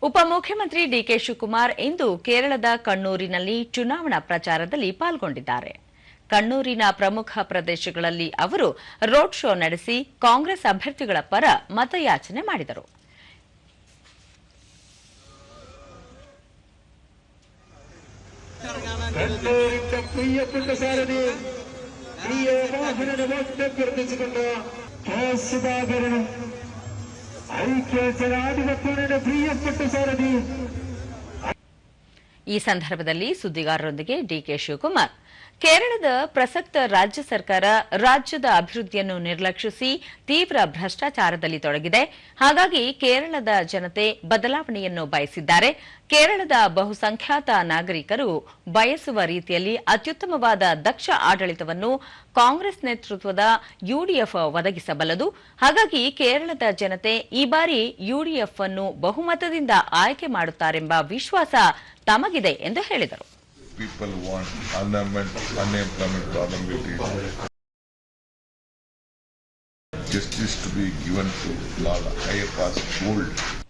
ಉಪಮುಖ್ಯಮಂತ್ರಿ ಡಿಕೆ ಶಿವಕುಮಾರ್ ಇಂದು ಕೇರಳದ ಕಣ್ಣೂರಿನಲ್ಲಿ ಚುನಾವಣಾ ಪ್ರಚಾರದಲ್ಲಿ ಪಾಲ್ಗೊಂಡಿದ್ದಾರೆ. ಕಣ್ಣೂರಿನ ಪ್ರಮುಖ ಪ್ರದೇಶಗಳಲ್ಲಿ ಅವರು ರೋಡ್ ಶೋ ನಡೆಸಿ ಕಾಂಗ್ರೆಸ್ ಅಭ್ಯರ್ಥಿಗಳ ಪರ ಮತಯಾಚನೆ ಮಾಡಿದರು. ಈ ಸಂದರ್ಭದಲ್ಲಿ ಸುದ್ದಿಗಾರರೊಂದಿಗೆ ಡಿಕೆ ಶಿವಕುಮಾರ್, ಕೇರಳದ ಪ್ರಸಕ್ತ ರಾಜ್ಯ ಸರ್ಕಾರ ರಾಜ್ಯದ ಅಭಿವೃದ್ಧಿಯನ್ನು ನಿರ್ಲಕ್ಷಿಸಿ ತೀವ್ರ ಭ್ರಷ್ಟಾಚಾರದಲ್ಲಿ ತೊಡಗಿದೆ. ಹಾಗಾಗಿ ಕೇರಳದ ಜನತೆ ಬದಲಾವಣೆಯನ್ನು ಬಯಸಿದ್ದಾರೆ. ಕೇರಳದ ಬಹುಸಂಖ್ಯಾತ ನಾಗರಿಕರು ಬಯಸುವ ರೀತಿಯಲ್ಲಿ ಅತ್ಯುತ್ತಮವಾದ ದಕ್ಷ ಆಡಳಿತವನ್ನು ಕಾಂಗ್ರೆಸ್ ನೇತೃತ್ವದ ಯುಡಿಎಫ್ ಒದಗಿಸಬಲ್ಲದು. ಹಾಗಾಗಿ ಕೇರಳದ ಜನತೆ ಈ ಬಾರಿ ಯುಡಿಎಫ್ ಅನ್ನು ಬಹುಮತದಿಂದ ಆಯ್ಕೆ ಮಾಡುತ್ತಾರೆಂಬ ವಿಶ್ವಾಸ ತಮಗಿದೆ ಎಂದು ಹೇಳಿದರು. People want unemployment problem with it. Justice to be given to Lala Ayyappa's gold.